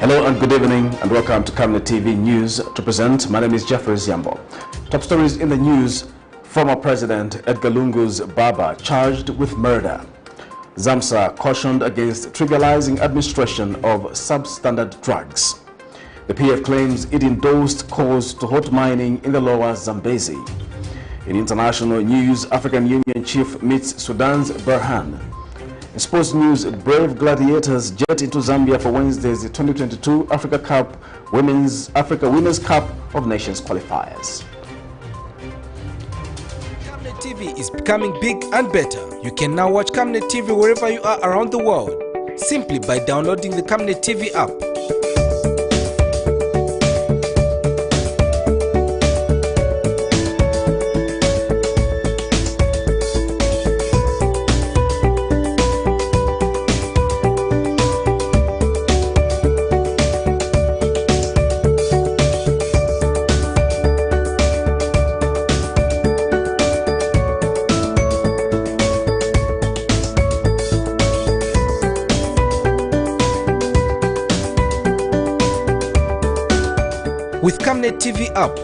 Hello and good evening and welcome to Camnet TV News. To present, my name is Jeffrey Ziambo. Top stories in the news: former President Edgar Lungu's barber charged with murder. ZAMMSA cautioned against trivializing administration of substandard drugs. The PF claims it endorsed calls to halt mining in the lower Zambezi. In international news, African Union chief meets Sudan's BURHAN. In sports news, brave gladiators jet into Zambia for Wednesday's 2022 Africa Women's Cup of Nations qualifiers. Camnet TV is becoming big and better. You can now watch Camnet TV wherever you are around the world, simply by downloading the Camnet TV app. With Camnet TV app,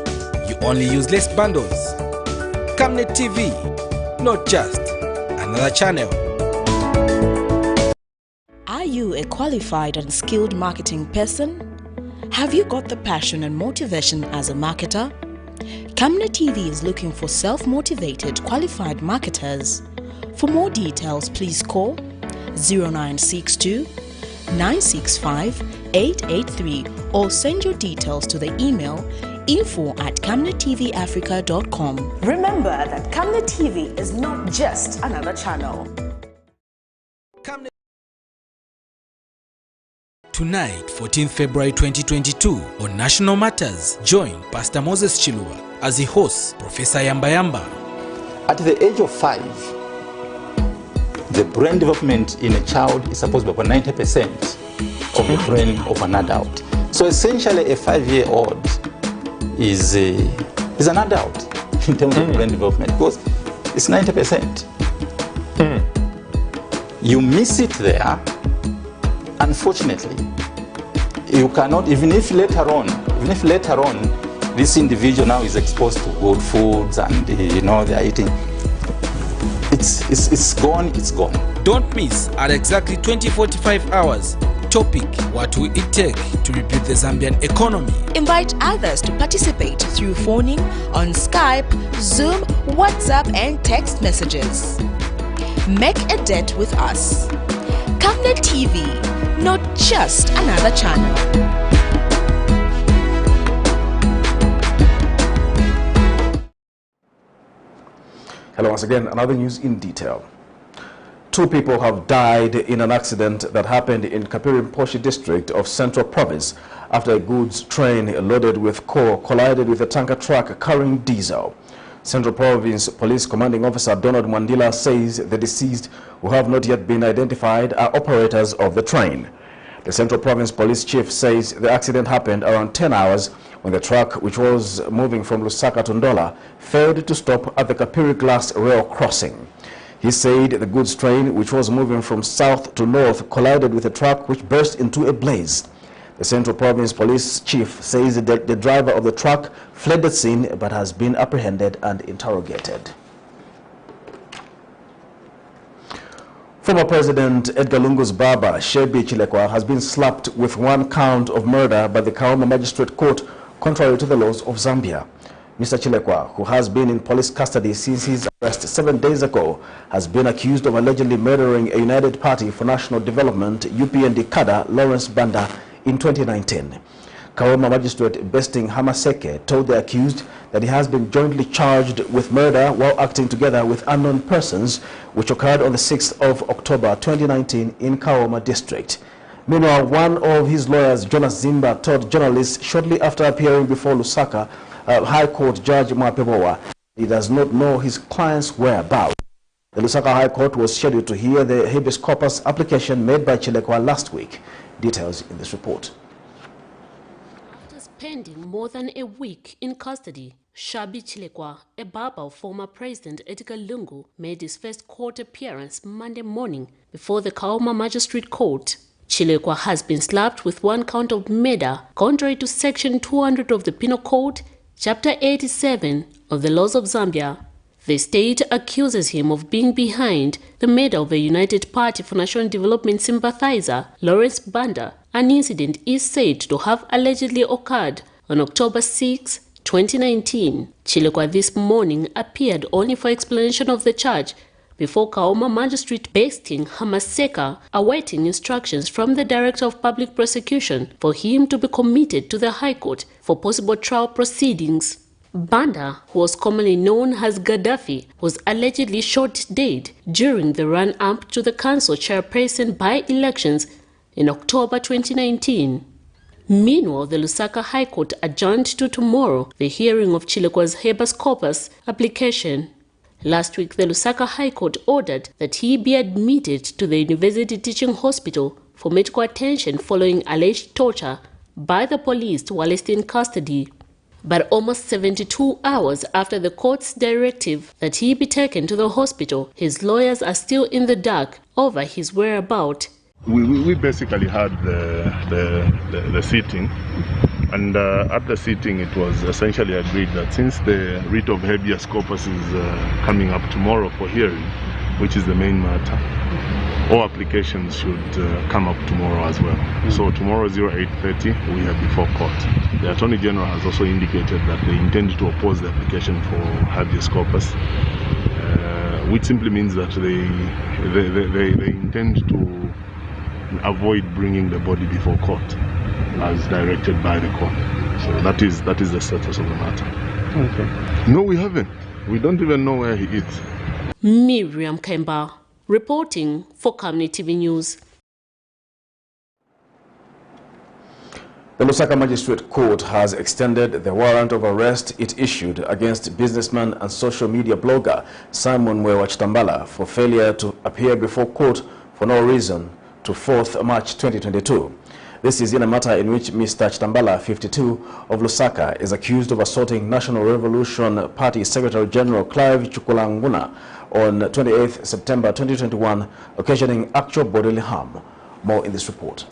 you only use less bundles. Camnet TV, not just another channel. Are you a qualified and skilled marketing person? Have you got the passion and motivation as a marketer? Camnet TV is looking for self-motivated qualified marketers. For more details, please call 0962 965 883 or send your details to the email info@camnettvafrica.com. Remember that Camnet TV is not just another channel. Tonight, 14th February 2022, on National Matters, join Pastor Moses Chilua as he hosts Professor Yamba Yamba. At the age of 5, the brain development in a child is supposed to be about 90% of the brain of an adult. So essentially a 5-year-old is an adult in terms of brain development because it's 90%. You miss it there, unfortunately. You cannot, even if later on this individual now is exposed to good foods and they're eating, it's gone. Don't miss at exactly 20:45 hours. Topic: what will it take to rebuild the Zambian economy? Invite others to participate through phoning, on Skype, Zoom, WhatsApp and text messages. Make a date with us. Camnet TV, not just another channel. Hello once again, another news in detail. 2 people have died in an accident that happened in Kapirimposhi district of Central Province after a goods train loaded with coal collided with a tanker truck carrying diesel. Central Province Police Commanding Officer Donald Mwandila says the deceased, who have not yet been identified, are operators of the train. The Central Province Police Chief says the accident happened around 10 hours when the truck, which was moving from Lusaka to Ndola, failed to stop at the Kapiri Glass rail crossing. He said the goods train, which was moving from south to north, collided with a truck which burst into a blaze. The Central Province Police Chief says that the driver of the truck fled the scene but has been apprehended and interrogated. Former President Edgar Lungu's barber, Shebi Chilekwa, has been slapped with 1 count of murder by the Kaoma Magistrate Court, contrary to the laws of Zambia. Mr. Chilekwa, who has been in police custody since his arrest 7 days ago, has been accused of allegedly murdering a United Party for National Development UPND cadre Lawrence Banda in 2019. Kaoma Magistrate Besting Hamaseke told the accused that he has been jointly charged with murder while acting together with unknown persons, which occurred on the 6th of October 2019 in Kaoma District. Meanwhile, one of his lawyers, Jonas Zimba, told journalists shortly after appearing before Lusaka High Court Judge Mwapebowa he does not know his client's whereabouts. The Lusaka High Court was scheduled to hear the habeas corpus application made by Chilekwa last week. Details in this report. After spending more than a week in custody, Shabi Chilekwa, a barber of former President Edgar Lungu, made his first court appearance Monday morning before the Kaoma Magistrate Court. Chilekwa has been slapped with 1 count of murder, contrary to Section 200 of the Penal Code, Chapter 87 of the laws of Zambia. The state accuses him of being behind the murder of a United Party for National Development sympathizer, Lawrence Banda. An incident is said to have allegedly occurred on October 6, 2019. Chilekwa this morning appeared only for explanation of the charge before Kaoma Magistrate based in Hamaseka, awaiting instructions from the Director of Public Prosecution for him to be committed to the High Court for possible trial proceedings. Banda, who was commonly known as Gaddafi, was allegedly shot dead during the run-up to the council chairperson by-elections in October 2019. Meanwhile, the Lusaka High Court adjourned to tomorrow the hearing of Chilekwa's habeas corpus application. Last week, the Lusaka High Court ordered that he be admitted to the University Teaching Hospital for medical attention following alleged torture by the police while still in custody. But almost 72 hours after the court's directive that he be taken to the hospital, his lawyers are still in the dark over his whereabouts. We basically had the sitting, and at the sitting it was essentially agreed that since the writ of habeas corpus is coming up tomorrow for hearing, which is the main matter, all applications should come up tomorrow as well. So tomorrow 08:30 we are before court. The Attorney General has also indicated that they intend to oppose the application for habeas corpus, which simply means that they intend to avoid bringing the body before court as directed by the court. So that is the status of the matter. Okay. No, we haven't. We don't even know where he is. Miriam Kemba, reporting for Camnet TV News. The Lusaka Magistrate Court has extended the warrant of arrest it issued against businessman and social media blogger Simon Mwewa Chitambala for failure to appear before court for no reason to 4th March 2022. This is in a matter in which Mr. Chitambala, 52, of Lusaka, is accused of assaulting National Revolution Party Secretary General Clive Chukulanguna on 28 September 2021, occasioning actual bodily harm. More in this report.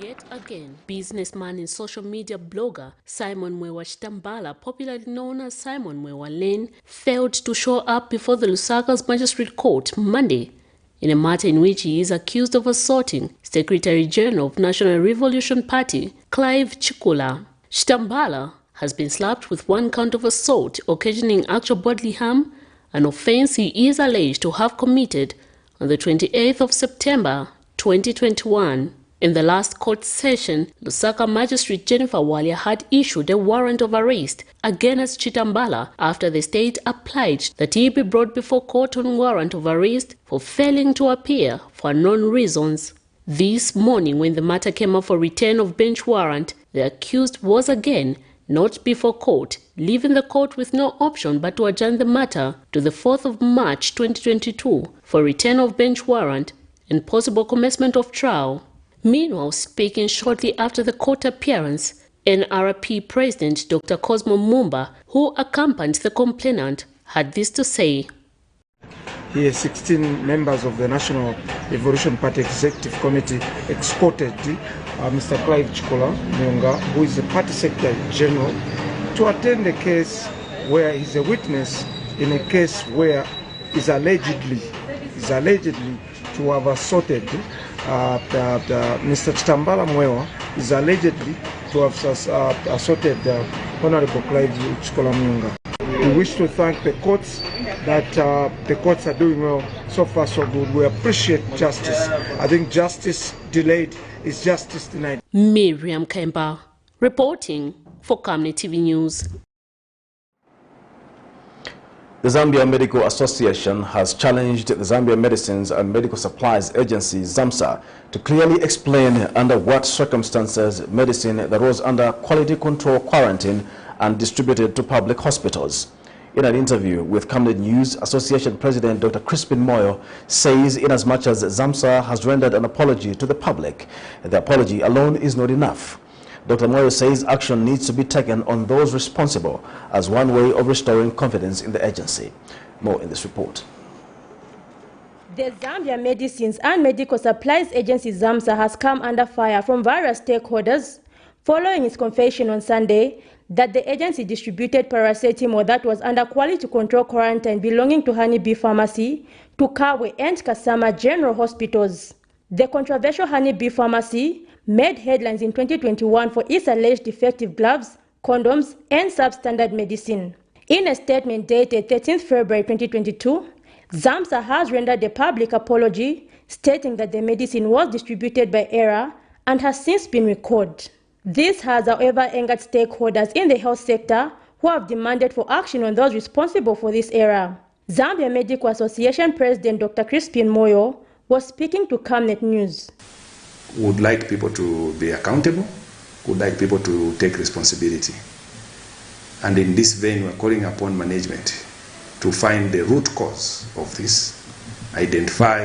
Yet again, businessman and social media blogger Simon Mwewa Chitambala, popularly known as Simon Mwewa Lane, failed to show up before the Lusaka's Magistrate Court Monday in a matter in which he is accused of assaulting Secretary General of National Revolution Party Clive Chikula. Chitambala has been slapped with 1 count of assault occasioning actual bodily harm, an offense he is alleged to have committed on the 28th of September 2021. In the last court session, Lusaka Magistrate Jennifer Walia had issued a warrant of arrest against Chitambala after the state applied that he be brought before court on warrant of arrest for failing to appear for unknown reasons. This morning, when the matter came up for return of bench warrant, the accused was again not before court, leaving the court with no option but to adjourn the matter to the 4th of March 2022 for return of bench warrant and possible commencement of trial. Meanwhile, speaking shortly after the court appearance, NRP President Dr. Cosmo Mumba, who accompanied the complainant, had this to say. Here, 16 members of the National Revolution Party Executive Committee escorted Mr. Clive Chikula Nyonga, who is the Party Secretary General, to attend a case where he's a witness in a case where he's allegedly to have assaulted Mr. Chitambala Mwewa is allegedly to have assaulted Honorable Clive Chikula Nyonga. We wish to thank the courts that the courts are doing well. So far, so good. We appreciate justice. I think justice delayed is justice denied. Miriam Kemba, reporting for Camnet TV News. The Zambia Medical Association has challenged the Zambia Medicines and Medical Supplies Agency, ZAMMSA, to clearly explain under what circumstances medicine that was under quality control quarantine and distributed to public hospitals. In an interview with Camnet News, Association President Dr. Crispin Moyo says inasmuch as ZAMMSA has rendered an apology to the public, the apology alone is not enough. Dr. Moyo says action needs to be taken on those responsible as one way of restoring confidence in the agency. More in this report. The Zambia Medicines and Medical Supplies Agency ZAMMSA has come under fire from various stakeholders following its confession on Sunday that the agency distributed paracetamol that was under quality control quarantine belonging to Honeybee Pharmacy to Kawe and Kasama General Hospitals. The controversial Honeybee Pharmacy made headlines in 2021 for its alleged defective gloves, condoms, and substandard medicine. In a statement dated 13th February 2022, ZAMMSA has rendered a public apology stating that the medicine was distributed by error and has since been recalled. This has, however, angered stakeholders in the health sector who have demanded for action on those responsible for this error. Zambia Medical Association President Dr. Crispin Moyo was speaking to Camnet News. We would like people to be accountable, we would like people to take responsibility. And in this vein, we're calling upon management to find the root cause of this, identify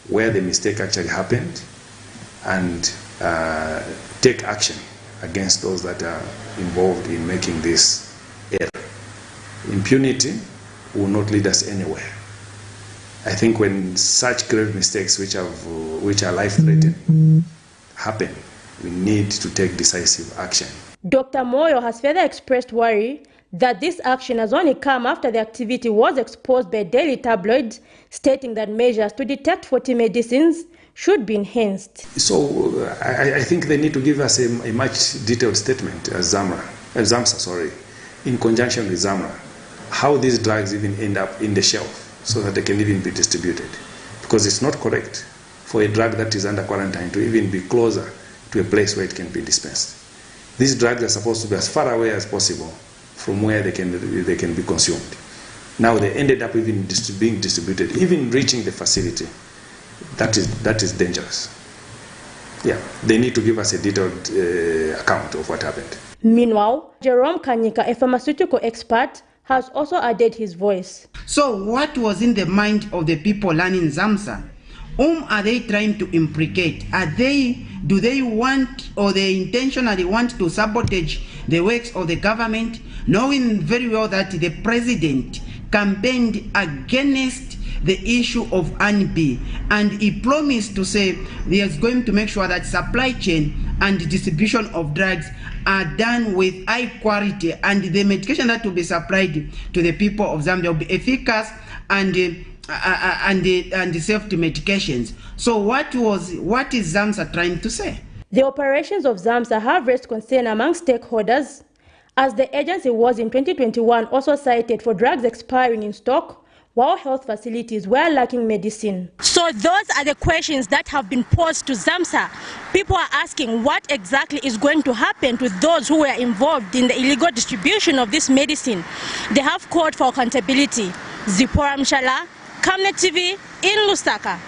where the mistake actually happened, and take action against those that are involved in making this error. Impunity will not lead us anywhere. I think when such grave mistakes which are life-threatening happen, we need to take decisive action. Dr. Moyo has further expressed worry that this action has only come after the activity was exposed by daily tabloids, stating that measures to detect faulty medicines should be enhanced. So I think they need to give us a much detailed statement as ZAMMSA, in conjunction with ZAMMA, how these drugs even end up in the shelf so that they can even be distributed. Because it's not correct for a drug that is under quarantine to even be closer to a place where it can be dispensed. These drugs are supposed to be as far away as possible from where they can be consumed. Now they ended up even being distributed, even reaching the facility. That is dangerous. Yeah, they need to give us a detailed account of what happened. Meanwhile, Jerome Kanyika, a pharmaceutical expert, has also added his voice. So what was in the mind of the people running ZAMMSA? Whom are they trying to implicate? Do they want, or they intentionally want to sabotage the works of the government, knowing very well that the president campaigned against the issue of Honeybee, and he promised to say he is going to make sure that supply chain and distribution of drugs are done with high quality, and the medication that will be supplied to the people of Zambia will be efficacious and safety medications. So what is ZAMMSA trying to say? The operations of ZAMMSA have raised concern among stakeholders, as the agency was in 2021 also cited for drugs expiring in stock, while health facilities were lacking medicine. So those are the questions that have been posed to ZAMMSA. People are asking what exactly is going to happen to those who were involved in the illegal distribution of this medicine. They have called for accountability. Zipporah Mshala, Camnet TV in Lusaka.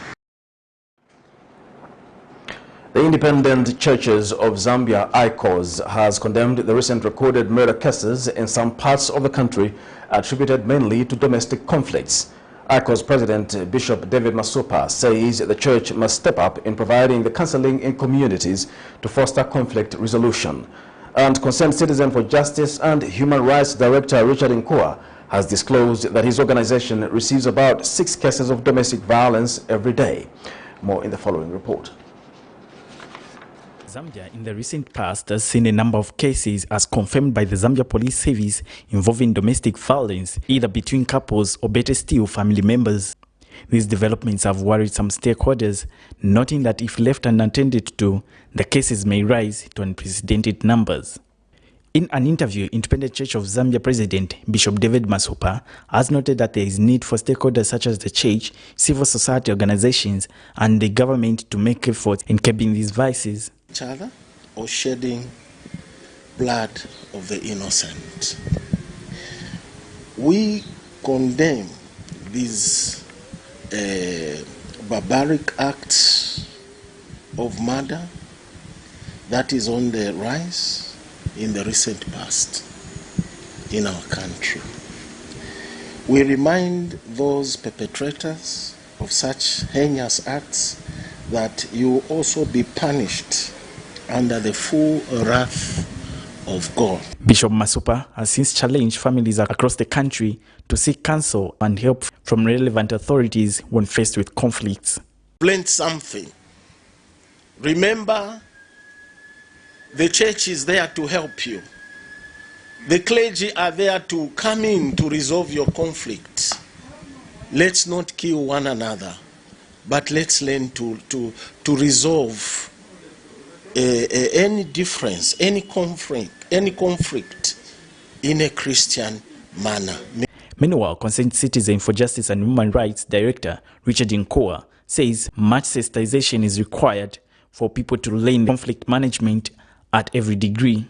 The Independent Churches of Zambia, INDORSED, has condemned the recent recorded murder cases in some parts of the country attributed mainly to domestic conflicts. INDORSED President Bishop David Masupa says the church must step up in providing the counseling in communities to foster conflict resolution. And Concerned Citizen for Justice and Human Rights Director Richard Nkua has disclosed that his organization receives about 6 cases of domestic violence every day. More in the following report. Zambia in the recent past has seen a number of cases, as confirmed by the Zambia Police Service, involving domestic violence, either between couples or, better still, family members. These developments have worried some stakeholders, noting that if left unattended to, the cases may rise to unprecedented numbers. In an interview, Independent Church of Zambia President Bishop David Masupa has noted that there is need for stakeholders such as the church, civil society organizations, and the government to make efforts in curbing these vices. Each other or shedding blood of the innocent. We condemn these barbaric acts of murder that is on the rise in the recent past in our country. We remind those perpetrators of such heinous acts that you will also be punished under the full wrath of God. Bishop Masupa has since challenged families across the country to seek counsel and help from relevant authorities when faced with conflicts. Learn something. Remember, the church is there to help you. The clergy are there to come in to resolve your conflicts. Let's not kill one another, but let's learn to resolve any difference, any conflict in a Christian manner. Meanwhile, Concerned Citizen for Justice and Human Rights Director Richard Nkoa says much sensitization is required for people to learn conflict management at every degree.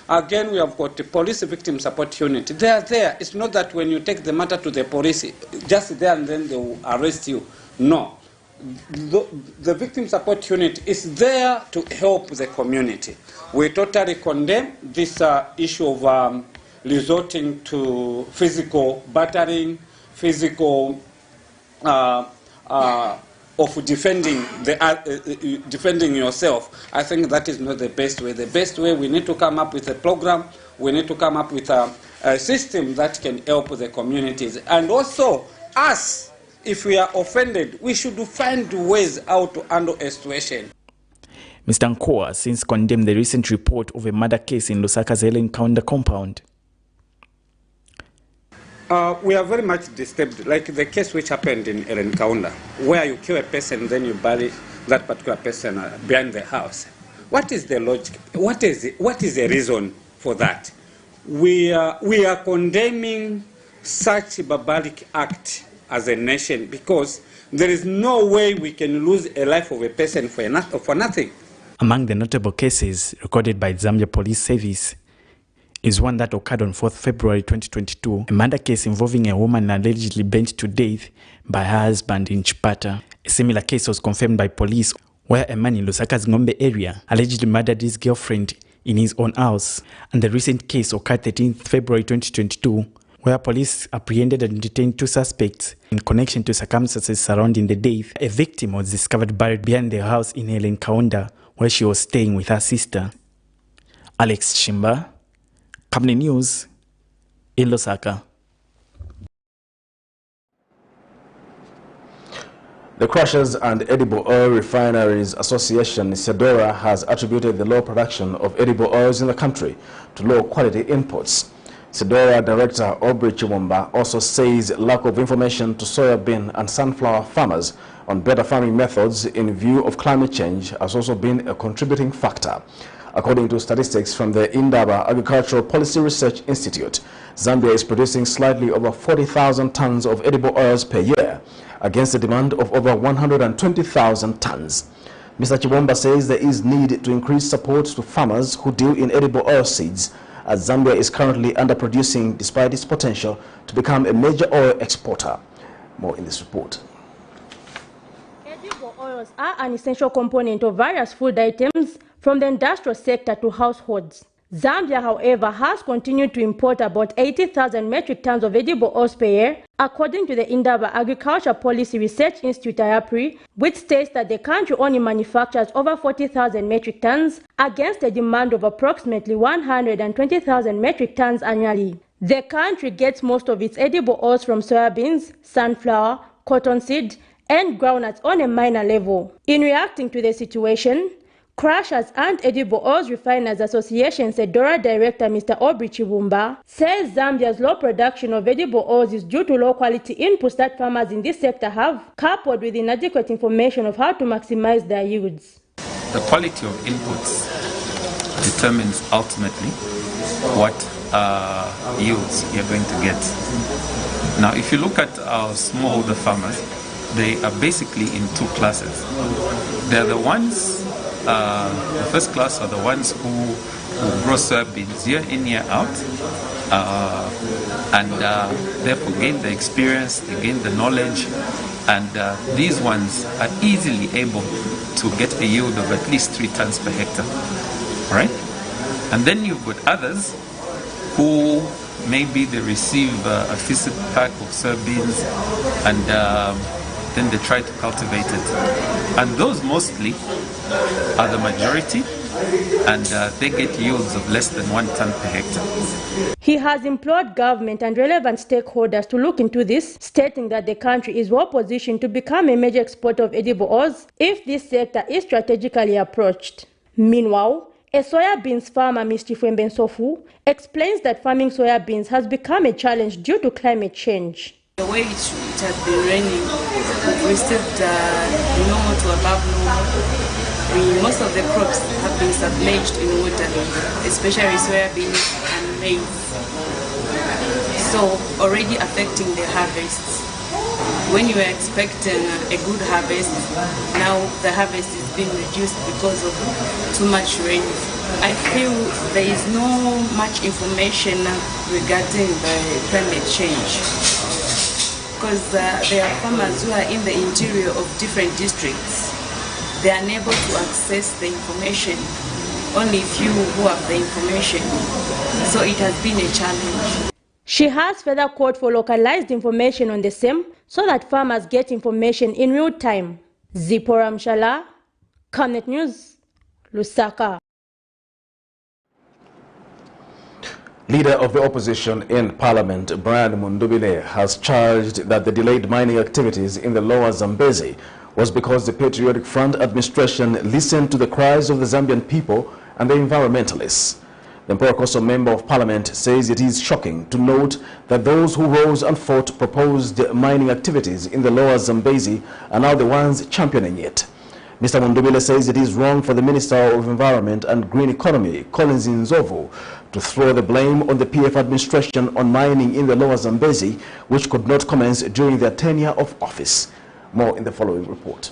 Again, we have got the police victim support unit. They are there. It's not that when you take the matter to the police, just there and then they will arrest you. No. The victim support unit is there to help the community. We totally condemn this issue of resorting to physical battering, physical of defending defending yourself. I think that is not the best way. The best way, we need to come up with a program. We need to come up with a system that can help the communities. And also, us, if we are offended, we should find ways how to handle a situation. Mr. Nkoa since condemned the recent report of a murder case in Lusaka's Helen Kaunda compound. We are very much disturbed, like the case which happened in Helen Kaunda, where you kill a person, then you bury that particular person behind the house. What is the logic? What is the reason for that? We are condemning such a barbaric act as a nation because there is no way we can lose a life of a person for nothing. Among the notable cases recorded by Zambia Police Service is one that occurred on 4th February 2022, a murder case involving a woman allegedly burnt to death by her husband in Chipata. A similar case was confirmed by police where a man in Lusaka's Ngombe area allegedly murdered his girlfriend in his own house. And the recent case occurred 13th February 2022, where police apprehended and detained 2 suspects in connection to circumstances surrounding the death. A victim was discovered buried behind the house in Helen Kaunda, where she was staying with her sister. Alex Shimba, Camnet News, in Lusaka. The Crushers and Edible Oil Refineries Association, SEDORA, has attributed the low production of edible oils in the country to low quality imports. SEDORA Director Aubrey Chiwumba also says lack of information to soybean and sunflower farmers on better farming methods in view of climate change has also been a contributing factor. According to statistics from the Indaba Agricultural Policy Research Institute, Zambia is producing slightly over 40,000 tons of edible oils per year, against a demand of over 120,000 tons. Mr. Chiwumba says there is need to increase support to farmers who deal in edible oil seeds, as Zambia is currently underproducing despite its potential to become a major oil exporter. More in this report. Edible oils are an essential component of various food items from the industrial sector to households. Zambia, however, has continued to import about 80,000 metric tons of edible oils per year, according to the Indaba Agricultural Policy Research Institute (IAPRI), which states that the country only manufactures over 40,000 metric tons against a demand of approximately 120,000 metric tons annually. The country gets most of its edible oils from soybeans, sunflower, cottonseed, and groundnuts on a minor level. In reacting to the situation, Crushers and Edible Oils Refiners Association SEDORA Director Mr. Aubrey Chiwumba says Zambia's low production of edible oils is due to low quality inputs that farmers in this sector have, coupled with inadequate information of how to maximize their yields. The quality of inputs determines ultimately what yields you're going to get. Now, if you look at our smallholder farmers, they are basically in 2 classes. They're the ones the first class are the ones who grow soybeans year in, year out, and therefore gain the experience, they gain the knowledge, and these ones are easily able to get a yield of at least 3 tons per hectare, right? And then you've got others who maybe they receive a fixed pack of soybeans and then they try to cultivate it. And those mostly are the majority, and they get yields of less than 1 ton per hectare. He has implored government and relevant stakeholders to look into this, stating that the country is well positioned to become a major exporter of edible oils if this sector is strategically approached. Meanwhile, a soybeans farmer, Mr. Fwembensofu, explains that farming soybeans has become a challenge due to climate change. The way it has been raining, we received normal to above normal. Most of the crops have been submerged in water, especially soybeans and maize. So already affecting the harvests. When you are expecting a good harvest, now the harvest is being reduced because of too much rain. I feel there is no much information regarding the climate change, because there are farmers who are in the interior of different districts. They are unable to access the information, only few who have the information, so it has been a challenge. She has further called for localized information on the same so that farmers get information in real time. Zipporah Mshala, Camnet News, Lusaka. Leader of the opposition in Parliament, Brian Mundubile, has charged that the delayed mining activities in the lower Zambezi was because the Patriotic Front administration listened to the cries of the Zambian people and the environmentalists. The Mporokoso Member of Parliament says it is shocking to note that those who rose and fought proposed mining activities in the lower Zambezi are now the ones championing it. Mr. Mundubile says it is wrong for the Minister of Environment and Green Economy, Collins Nzovu, to throw the blame on the PF administration on mining in the lower Zambezi, which could not commence during their tenure of office. More in the following report.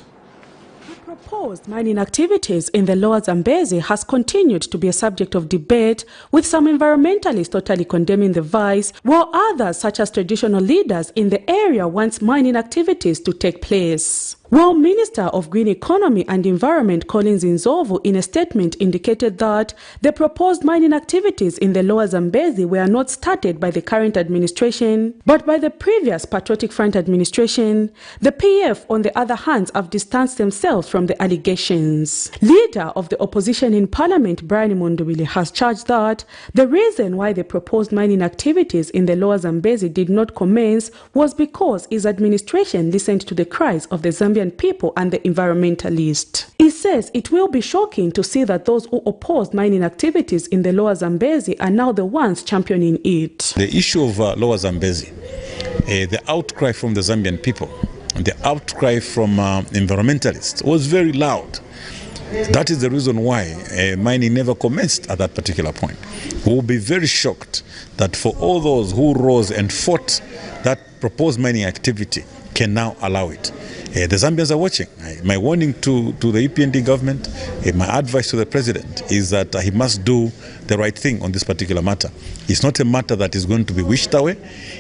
Proposed mining activities in the lower Zambezi has continued to be a subject of debate, with some environmentalists totally condemning the vice, while others, such as traditional leaders in the area, want mining activities to take place. While Minister of Green Economy and Environment Collins Nzovu in a statement indicated that the proposed mining activities in the lower Zambezi were not started by the current administration but by the previous Patriotic Front administration, the PF on the other hand have distanced themselves from the allegations. Leader of the opposition in Parliament, Brian Mundubile, has charged that the reason why the proposed mining activities in the lower Zambezi did not commence was because his administration listened to the cries of the Zambian people and the environmentalists. He says it will be shocking to see that those who opposed mining activities in the lower Zambezi are now the ones championing it. The issue of lower Zambezi, the outcry from the Zambian people, the outcry from environmentalists was very loud. That is the reason why mining never commenced at that particular point. We will be very shocked that for all those who rose and fought that proposed mining activity can now allow it. The Zambians are watching. My warning to the UPND government, my advice to the president is that he must do the right thing on this particular matter. It's not a matter that is going to be wished away.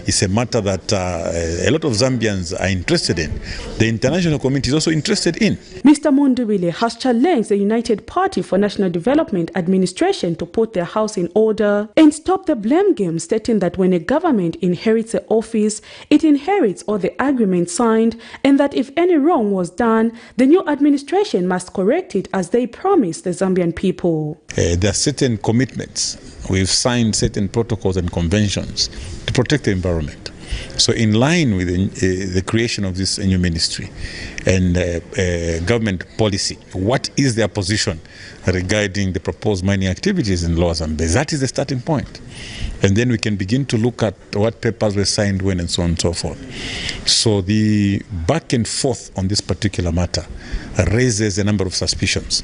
It's a matter that a lot of Zambians are interested in. The international community is also interested in. Mr. Mundubile has challenged the United Party for National Development administration to put their house in order and stop the blame game, stating that when a government inherits an office, it inherits all the agreements signed, and that if any wrong was done, the new administration must correct it as they promised the Zambian people. There are certain commitments. We've signed certain protocols and conventions to protect the environment. So in line with the creation of this new ministry and government policy, what is their position regarding the proposed mining activities in Lower Zambezi? That is the starting point. And then we can begin to look at what papers were signed when and so on and so forth. So the back and forth on this particular matter raises a number of suspicions.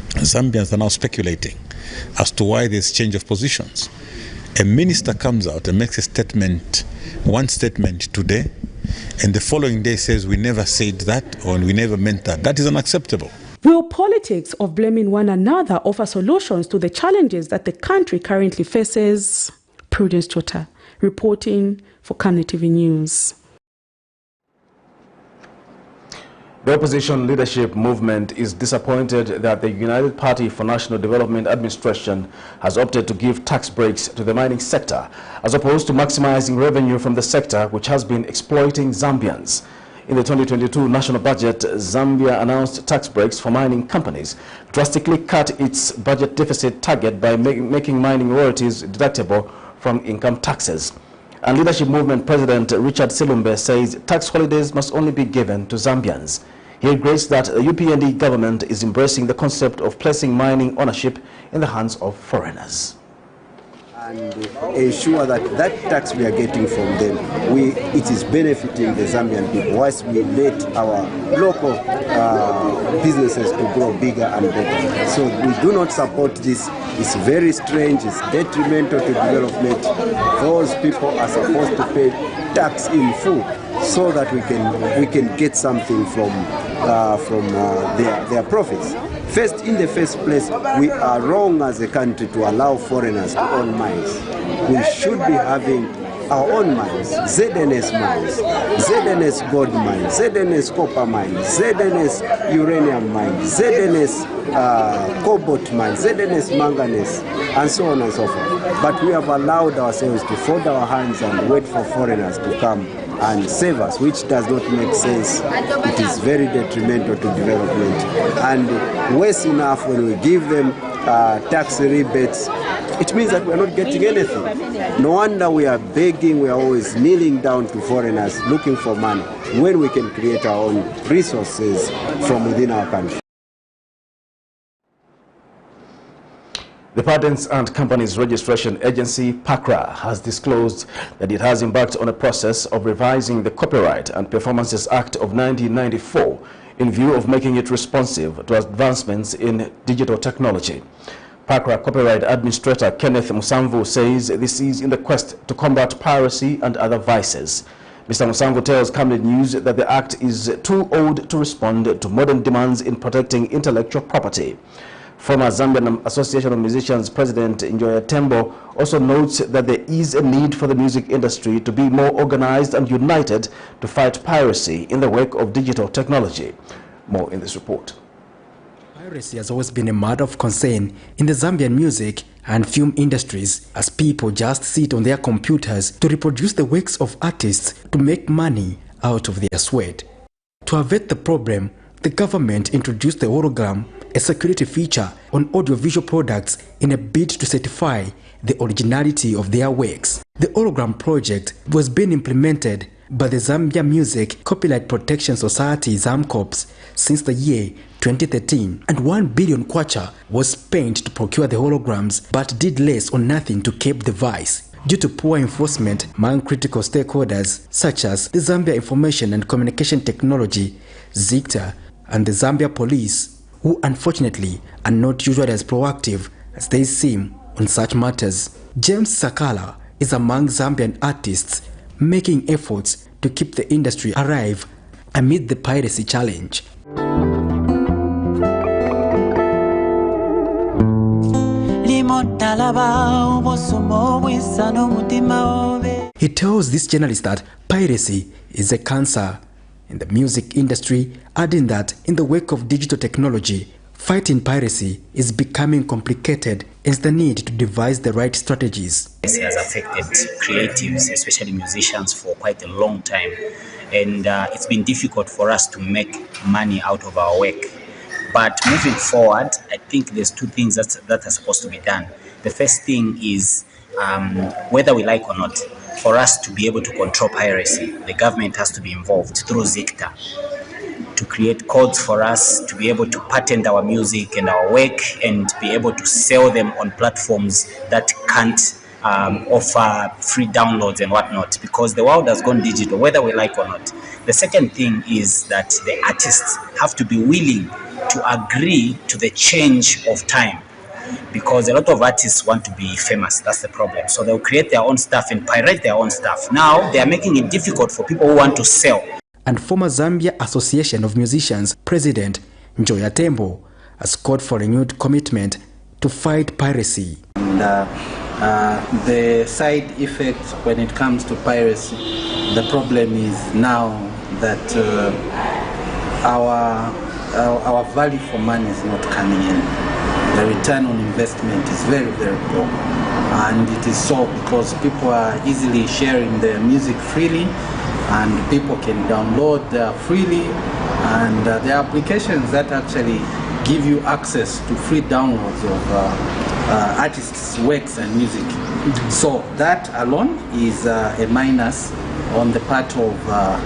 Zambians are now speculating as to why there's change of positions. A minister comes out and makes a statement, one statement today, and the following day says we never said that or we never meant that. That is unacceptable. Will politics of blaming one another offer solutions to the challenges that the country currently faces? Prudence Chota, reporting for Camnet TV News. The opposition leadership movement is disappointed that the United Party for National Development administration has opted to give tax breaks to the mining sector, as opposed to maximizing revenue from the sector which has been exploiting Zambians. In the 2022 national budget, Zambia announced tax breaks for mining companies, drastically cut its budget deficit target by making mining royalties deductible from income taxes. And Leadership Movement President Richard Silumbe says tax holidays must only be given to Zambians. He regrets that the UPND government is embracing the concept of placing mining ownership in the hands of foreigners. And ensure that that tax we are getting from them, it is benefiting the Zambian people, whilst we let our local businesses to grow bigger and better. So we do not support this. It's very strange, it's detrimental to development. Those people are supposed to pay tax in full so that we can get something from their profits. First, in the first place, we are wrong as a country to allow foreigners to own mines. We should be having our own mines, ZNS mines, ZNS gold mines, ZNS copper mines, ZNS uranium mines, ZNS cobalt mines, ZNS manganese, and so on and so forth. But we have allowed ourselves to fold our hands and wait for foreigners to come and save us, which does not make sense. It is very detrimental to development. And worse enough, when we give them tax rebates, it means that we are not getting anything. No wonder we are begging, we are always kneeling down to foreigners looking for money when we can create our own resources from within our country. The Patents and Companies Registration Agency, PACRA, has disclosed that it has embarked on a process of revising the Copyright and Performances Act of 1994 in view of making it responsive to advancements in digital technology. PACRA Copyright Administrator Kenneth Musamvu says this is in the quest to combat piracy and other vices. Mr. Musamvu tells Camnet News that the act is too old to respond to modern demands in protecting intellectual property. Former Zambian Association of Musicians President Njoya Tembo also notes that there is a need for the music industry to be more organized and united to fight piracy in the wake of digital technology. More in this report. Piracy has always been a matter of concern in the Zambian music and film industries, as people just sit on their computers to reproduce the works of artists to make money out of their sweat. To avert the problem, the government introduced the hologram, a security feature on audiovisual products in a bid to certify the originality of their works. The hologram project was being implemented by the Zambia Music Copyright Protection Society ZAMCOPS since the year 2013, and 1 billion kwacha was spent to procure the holograms, but did less or nothing to keep the vice. Due to poor enforcement among critical stakeholders such as the Zambia Information and Communication Technology, ZICTA, and the Zambia Police, who unfortunately are not usually as proactive as they seem on such matters. James Sakala is among Zambian artists making efforts to keep the industry alive amid the piracy challenge. He tells this journalist that piracy is a cancer in the music industry, adding that in the wake of digital technology, fighting piracy is becoming complicated and the need to devise the right strategies. This has affected creatives, especially musicians, for quite a long time, and it's been difficult for us to make money out of our work. But moving forward, I think there's two things that are supposed to be done. The first thing is, whether we like or not, for us to be able to control piracy, the government has to be involved through ZICTA to create codes for us to be able to patent our music and our work and be able to sell them on platforms that can't offer free downloads and whatnot, because the world has gone digital, whether we like or not. The second thing is that the artists have to be willing to agree to the change of time, because a lot of artists want to be famous. That's the problem. So they'll create their own stuff and pirate their own stuff. Now they are making it difficult for people who want to sell. And former Zambia Association of Musicians President Njoya Tembo has called for a renewed commitment to fight piracy. And, the side effects when it comes to piracy, the problem is now that our value for money is not coming in. The return on investment is very, very low. And it is so because people are easily sharing their music freely. and people can download freely, and there are applications that actually give you access to free downloads of artists' works and music. So that alone is a minus on the part of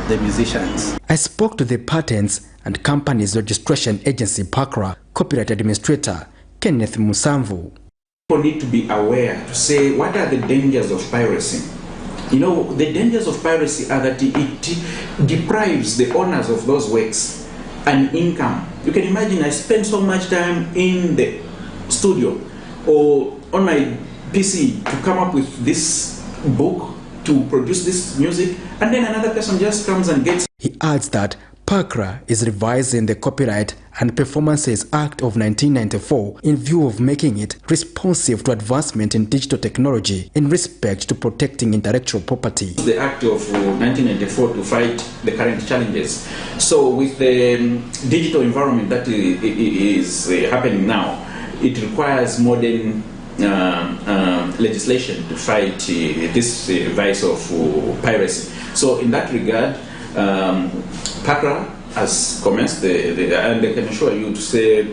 the musicians. I spoke to the Patents and Companies Registration Agency PACRA copyright administrator Kenneth Musamvu. People need to be aware to say what are the dangers of piracy. You know, the dangers of piracy are that it deprives the owners of those works an income. You can imagine I spend so much time in the studio or on my PC to come up with this book, to produce this music, and then another person just comes and gets. He adds that PACRA is revising the Copyright and Performances Act of 1994 in view of making it responsive to advancement in digital technology in respect to protecting intellectual property. The Act of 1994 to fight the current challenges. So with the digital environment that is happening now, it requires modern legislation to fight this vice of piracy. So in that regard, PACRA has commenced, and I can assure you to say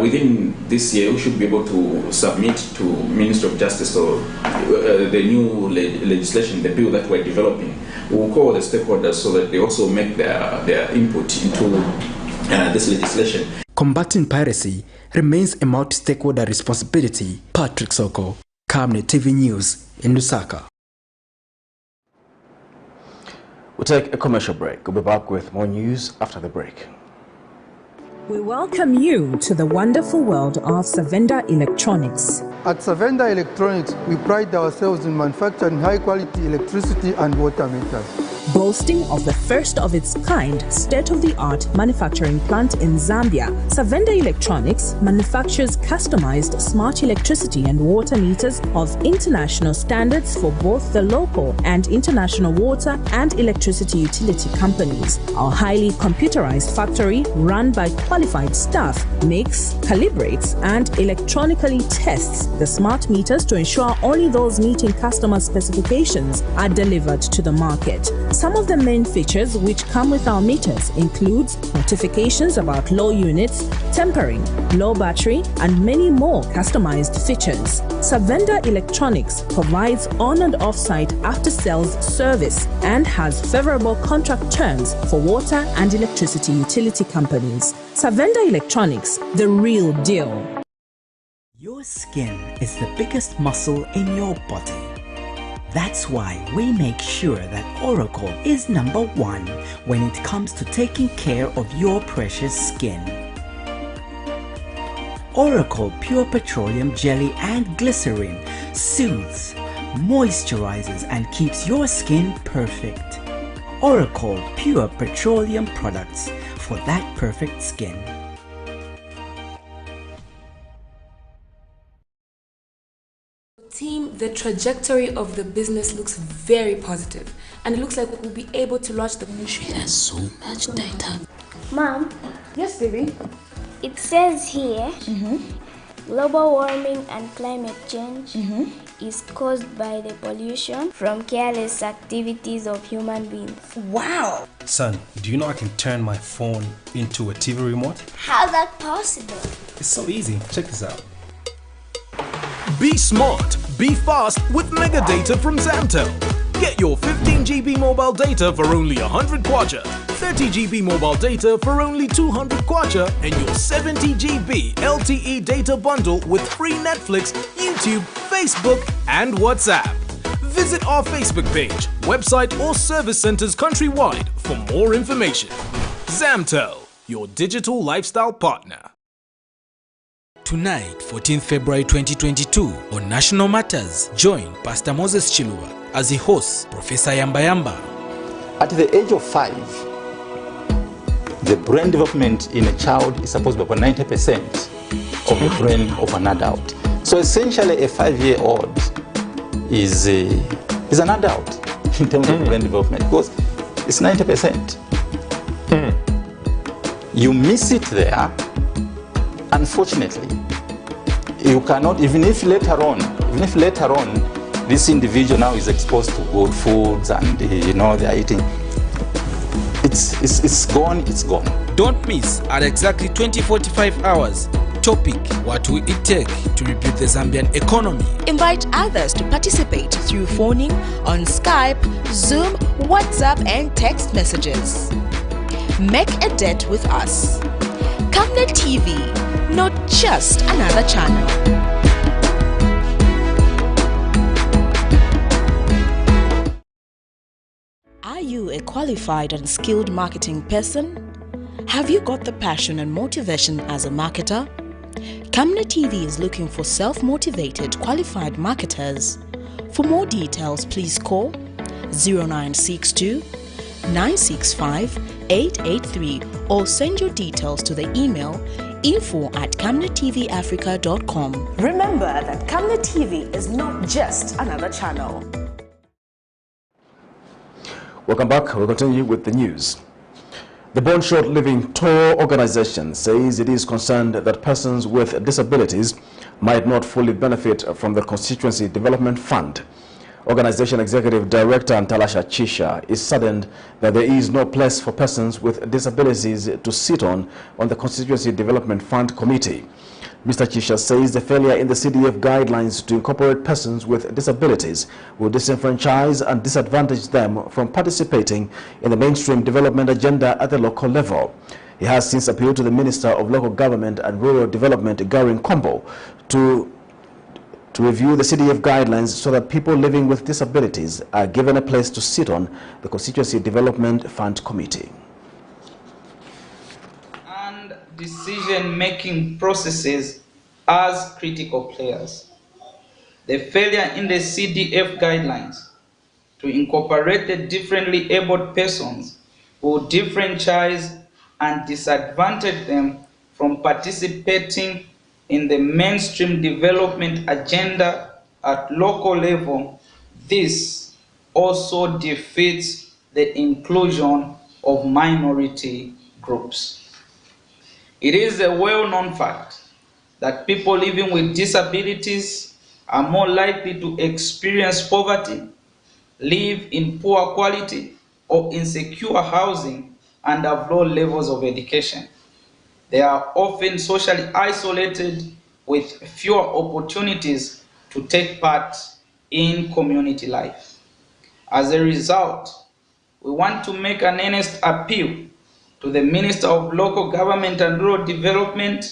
within this year we should be able to submit to Ministry of Justice or the new legislation, the bill that we're developing. We'll call the stakeholders so that they also make their input into this legislation. Combating piracy remains a multi-stakeholder responsibility. Patrick Soko, Camnet TV News in Lusaka. We'll take a commercial break. We'll be back with more news after the break. We welcome you to the wonderful world of Savenda Electronics. At Savenda Electronics, we pride ourselves in manufacturing high-quality electricity and water meters. Boasting of the first of its kind state-of-the-art manufacturing plant in Zambia, Savenda Electronics manufactures customized smart electricity and water meters of international standards for both the local and international water and electricity utility companies. Our highly computerized factory, run by qualified staff, makes, calibrates, and electronically tests the smart meters to ensure only those meeting customer specifications are delivered to the market. Some of the main features which come with our meters includes notifications about low units, tempering, low battery, and many more customized features. Savenda Electronics provides on and off-site after-sales service and has favorable contract terms for water and electricity utility companies. Savenda Electronics, the real deal. Your skin is the biggest muscle in your body. That's why we make sure that Oracle is #1 when it comes to taking care of your precious skin. Oracle Pure Petroleum Jelly and Glycerin soothes, moisturizes, and keeps your skin perfect. Oracle Pure Petroleum products for that perfect skin. Team, the trajectory of the business looks very positive, and it looks like we'll be able to launch the. She has so much data. Mom. Yes, baby. It says here, global warming and climate change is caused by the pollution from careless activities of human beings. Wow! Son, do you know I can turn my phone into a TV remote? How's that possible? It's so easy. Check this out. Be smart, be fast with mega data from ZAMTEL. Get your 15 GB mobile data for only 100 kwacha, 30 GB mobile data for only 200 kwacha, and your 70 GB LTE data bundle with free Netflix, YouTube, Facebook, and WhatsApp. Visit our Facebook page, website, or service centers countrywide for more information. ZAMTEL, your digital lifestyle partner. Tonight, 14th February 2022, on National Matters, join Pastor Moses Chiluba as he hosts Professor Yamba Yamba. At the age of 5, the brain development in a child is supposed to be about 90% of the brain of an adult. So essentially, a 5-year-old is an adult in terms of brain development because it's 90%. You miss it there. Unfortunately, you cannot, even if later on this individual now is exposed to good foods and you know they are eating. It's gone, it's gone. Don't miss at exactly 20:45 hours. Topic: what will it take to rebuild the Zambian economy? Invite others to participate through phoning, on Skype, Zoom, WhatsApp and text messages. Make a date with us. Camnet TV, not just another channel. Are you a qualified and skilled marketing person? Have you got the passion and motivation as a marketer? Camnet TV is looking for self-motivated, qualified marketers. For more details, please call 0962 965 883 or send your details to the email info@camnettvafrica.com. Remember that Camnet TV is not just another channel. Welcome back. We'll continue with the news. The Born Short Living Tour organization says it is concerned that persons with disabilities might not fully benefit from the Constituency Development Fund. Organization Executive Director Ntalasha Chisha is saddened that there is no place for persons with disabilities to sit on the Constituency Development Fund Committee. Mr. Chisha says the failure in the CDF guidelines to incorporate persons with disabilities will disenfranchise and disadvantage them from participating in the mainstream development agenda at the local level. He has since appealed to the Minister of Local Government and Rural Development, Garin Kombo, to review the CDF guidelines so that people living with disabilities are given a place to sit on the Constituency Development Fund Committee. Decision-making processes as critical players. The failure in the CDF guidelines to incorporate the differently abled persons will differentiate and disadvantage them from participating in the mainstream development agenda at local level. This also defeats the inclusion of minority groups. It is a well-known fact that people living with disabilities are more likely to experience poverty, live in poor quality or insecure housing, and have low levels of education. They are often socially isolated with fewer opportunities to take part in community life. As a result, we want to make an earnest appeal to the Minister of Local Government and Rural Development,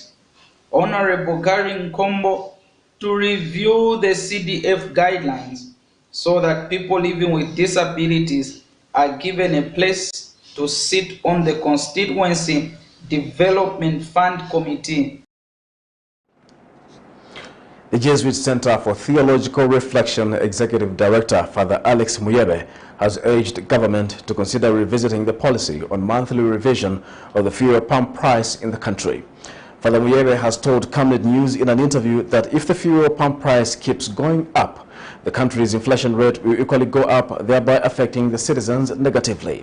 Honorable Garin Kombo, to review the CDF guidelines so that people living with disabilities are given a place to sit on the Constituency Development Fund Committee. The Jesuit Center for Theological Reflection Executive Director, Father Alex Muyebe, has urged government to consider revisiting the policy on monthly revision of the fuel pump price in the country. Father Muyebe has told Camnet News in an interview that if the fuel pump price keeps going up, the country's inflation rate will equally go up, thereby affecting the citizens negatively.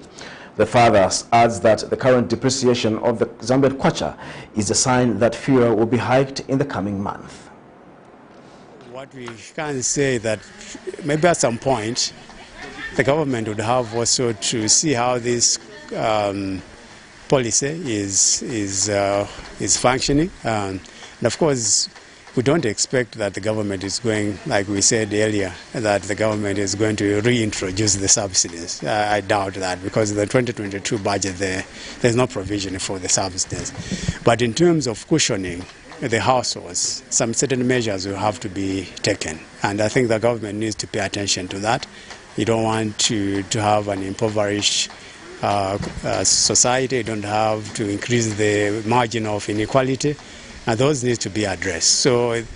The father adds that the current depreciation of the Zambian kwacha is a sign that fuel will be hiked in the coming month. What we can say that maybe at some point the government would have also to see how this policy is functioning, and of course we don't expect that the government is going, like we said earlier, that the government is going to reintroduce the subsidies. I doubt that, because in the 2022 budget there's no provision for the subsidies. But in terms of cushioning the households, some certain measures will have to be taken, and I think the government needs to pay attention to that. You don't want to have an impoverished society. You don't have to increase the margin of inequality, and those need to be addressed. So, of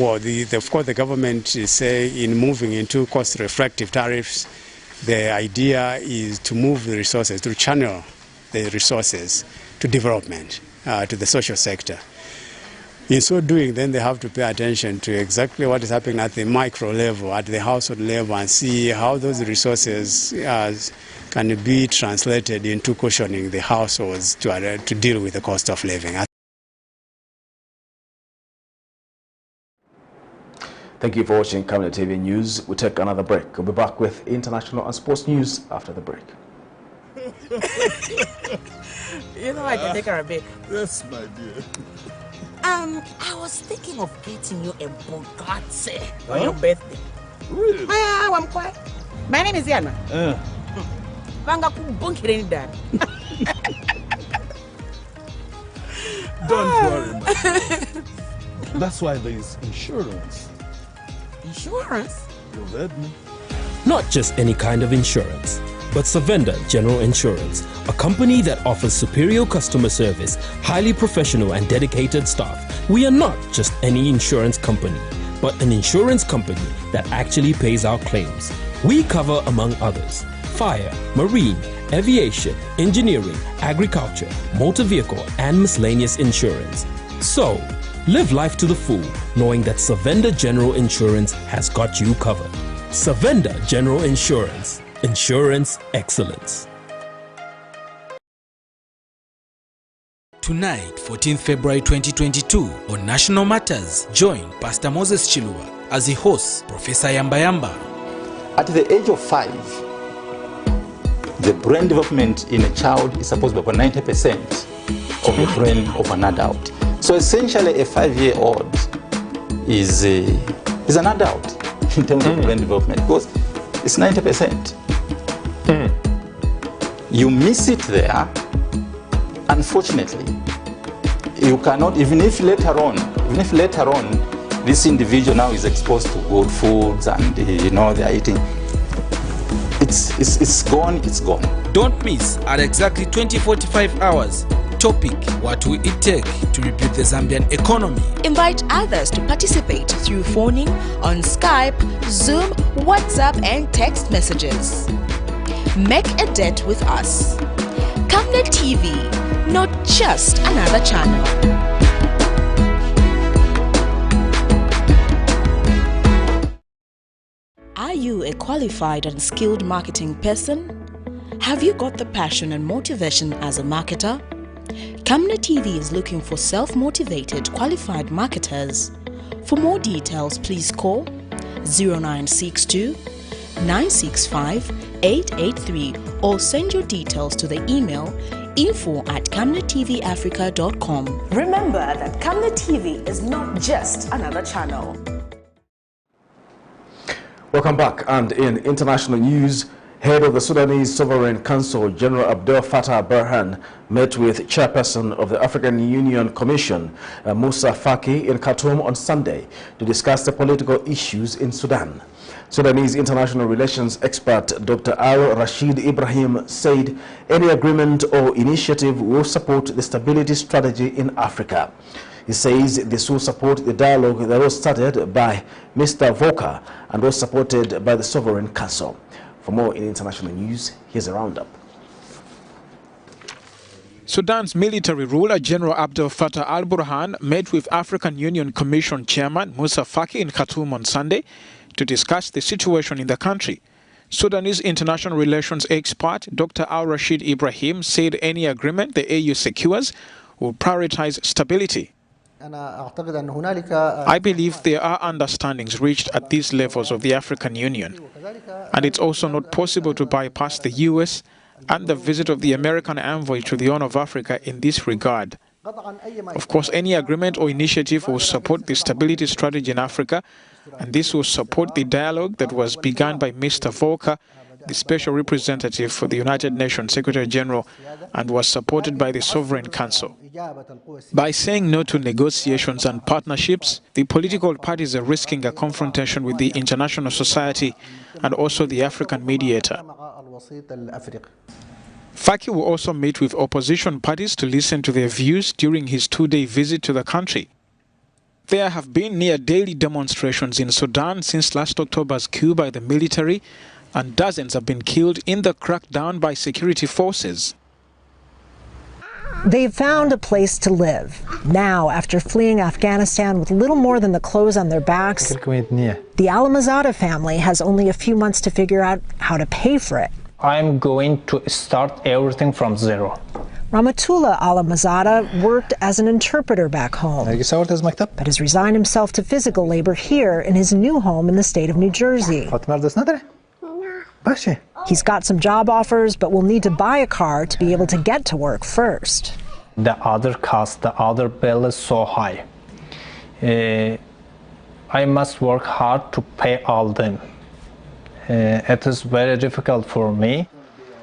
course, the government is saying in moving into cost-reflective tariffs, the idea is to move the resources, to channel the resources to development, to the social sector. In so doing, then they have to pay attention to exactly what is happening at the micro level, at the household level, and see how those resources can be translated into cushioning the households to deal with the cost of living. Thank you for watching Camnet TV News. We'll take another break. We'll be back with international and sports news after the break. You know I can take her a bit. Yes, my dear. I was thinking of getting you a Bugatti on your birthday. Really? I'm quiet. My name is Yana. Don't worry, man. That's why there is insurance. Insurance? You heard me. Not just any kind of insurance, but Savenda General Insurance, a company that offers superior customer service, highly professional and dedicated staff. We are not just any insurance company, but an insurance company that actually pays our claims. We cover, among others, fire, marine, aviation, engineering, agriculture, motor vehicle, and miscellaneous insurance. So, live life to the full, knowing that Savenda General Insurance has got you covered. Savenda General Insurance. Insurance excellence. Tonight, 14th February 2022, on National Matters, join Pastor Moses Chilua as he hosts Professor Yamba Yamba. At the age of 5, the brain development in a child is supposed to be about 90% of the brain of an adult. So essentially, a 5-year-old is an adult in terms of brain development because it's 90%. You miss it there, unfortunately. You cannot, even if later on, this individual now is exposed to good foods and they're eating, it's gone. Don't miss at exactly 20:45 hours. Topic: what will it take to rebuild the Zambian economy? Invite others to participate through phoning, on Skype, Zoom, WhatsApp, and text messages. Make a date with us. Camnet TV, not just another channel. Are you a qualified and skilled marketing person? Have you got the passion and motivation as a marketer? Camnet TV is looking for self-motivated, qualified marketers. For more details, please call 0962 965 883 or send your details to the email info@camnettvafrica.com. Remember that Camnet TV is not just another channel. Welcome back. And in international news, head of the Sudanese Sovereign Council, General Abdel Fattah Burhan, met with chairperson of the African Union Commission, Musa Faki, in Khartoum on Sunday to discuss the political issues in Sudan. Sudanese international relations expert Dr. Al-Rashid Ibrahim said any agreement or initiative will support the stability strategy in Africa. He says this will support the dialogue that was started by Mr. Volker and was supported by the Sovereign Council. For more in international news, here's a roundup. Sudan's military ruler, General Abdel Fattah al-Burhan, met with African Union Commission Chairman Musa Faki in Khartoum on Sunday to discuss the situation in the country. Sudanese international relations expert Dr. Al-Rashid Ibrahim said any agreement the AU secures will prioritize stability. I believe there are understandings reached at these levels of the African Union, and it's also not possible to bypass the US and the visit of the American envoy to the Horn of Africa in this regard. Of course, any agreement or initiative will support the stability strategy in Africa, and this will support the dialogue that was begun by Mr. Volker, the Special Representative for the United Nations Secretary General, and was supported by the Sovereign Council. By saying no to negotiations and partnerships, the political parties are risking a confrontation with the international society and also the African mediator. Faki will also meet with opposition parties to listen to their views during his two-day visit to the country. There have been near daily demonstrations in Sudan since last October's coup by the military, and dozens have been killed in the crackdown by security forces. They've found a place to live. Now, after fleeing Afghanistan with little more than the clothes on their backs, the Al-Mazada family has only a few months to figure out how to pay for it. I'm going to start everything from zero. Rahmatullah Alamazada worked as an interpreter back home, but has resigned himself to physical labor here in his new home in the state of New Jersey. He's got some job offers, but will need to buy a car to be able to get to work first. The other cost, the other bill is so high. I must work hard to pay all them. It is very difficult for me.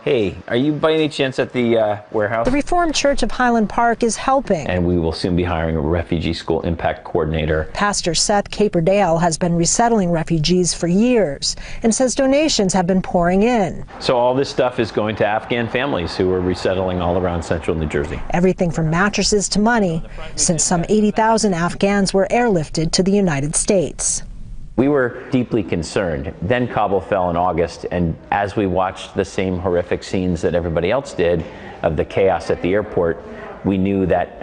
Hey, are you by any chance at the warehouse? The Reformed Church of Highland Park is helping. And we will soon be hiring a refugee school impact coordinator. Pastor Seth Caperdale has been resettling refugees for years and says donations have been pouring in. So all this stuff is going to Afghan families who are resettling all around central New Jersey. Everything from mattresses to money, since some 80,000 Afghans were airlifted to the United States. We were deeply concerned. Then Kabul fell in August, and as we watched the same horrific scenes that everybody else did of the chaos at the airport, we knew that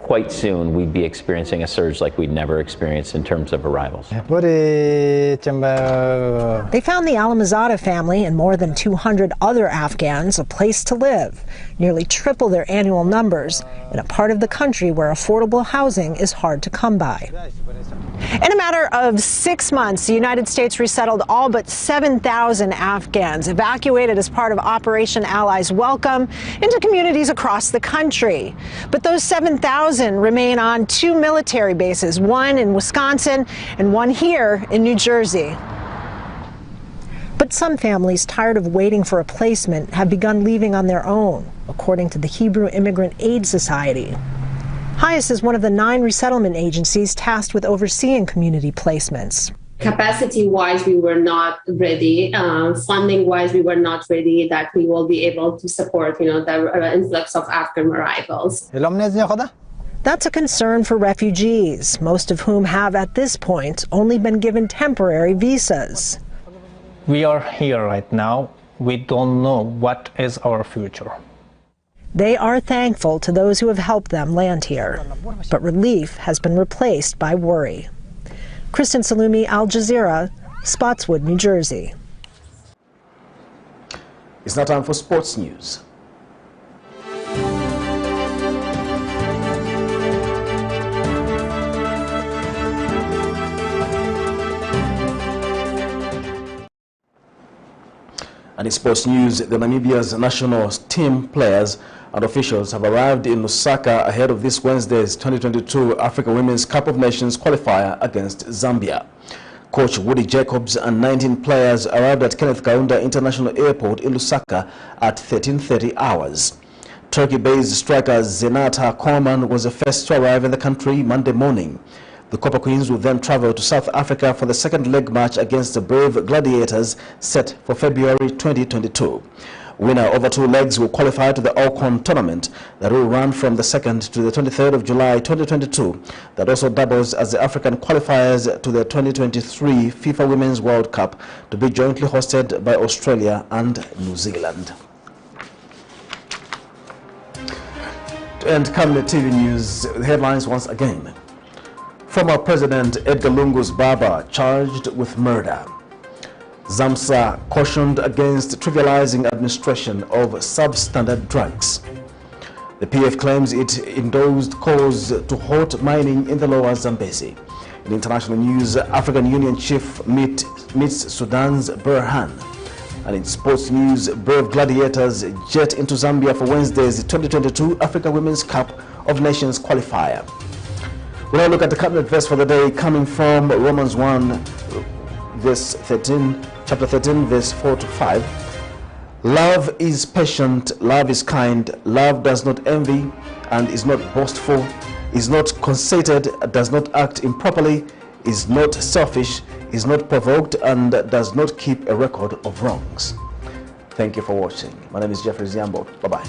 quite soon we'd be experiencing a surge like we'd never experienced in terms of arrivals. They found the Alamazada family and more than 200 other Afghans a place to live, nearly triple their annual numbers, in a part of the country where affordable housing is hard to come by. In a matter of 6 months, the United States resettled all but 7,000 Afghans, evacuated as part of Operation Allies Welcome, into communities across the country. But those 7,000 remain on 2 military bases, one in Wisconsin and one here in New Jersey. But some families, tired of waiting for a placement, have begun leaving on their own, according to the Hebrew Immigrant Aid Society. HIAS is one of the 9 resettlement agencies tasked with overseeing community placements. Capacity-wise, we were not ready. Funding-wise, we were not ready that we will be able to support, the influx of Afghan arrivals. That's a concern for refugees, most of whom have, at this point, only been given temporary visas. We are here right now. We don't know what is our future. They are thankful to those who have helped them land here, but relief has been replaced by worry. Kristen Salumi, Al Jazeera, Spotswood, New Jersey. It's now time for sports news. And in sports news, the Namibia's national team players and officials have arrived in Lusaka ahead of this Wednesday's 2022 Africa Women's Cup of Nations qualifier against Zambia. Coach Woody Jacobs and 19 players arrived at Kenneth Kaunda International Airport in Lusaka at 13:30 hours. Turkey-based striker Zenata Coleman was the first to arrive in the country Monday morning. The Copper Queens will then travel to South Africa for the second leg match against the Brave Gladiators set for February 2022. Winner over 2 legs will qualify to the Alcon tournament that will run from the 2nd to the 23rd of July 2022. That also doubles as the African qualifiers to the 2023 FIFA Women's World Cup to be jointly hosted by Australia and New Zealand. To end Camnet TV News, the headlines once again. Former President Edgar Lungu's barber charged with murder. ZAMMSA cautioned against trivializing administration of substandard drugs. The PF claims it endorsed calls to halt mining in the lower Zambezi. In international news, African Union chief meets Sudan's BURHAN. And in sports news, Brave Gladiators jet into Zambia for Wednesday's 2022 Africa Women's Cup of Nations qualifier. We'll now look at the Camnet verse for the day, coming from Romans 1, verse 13, chapter 13, verse 4 to 5. Love is patient, love is kind, love does not envy and is not boastful, is not conceited, does not act improperly, is not selfish, is not provoked, and does not keep a record of wrongs. Thank you for watching. My name is Jeffrey Ziambo. Bye-bye.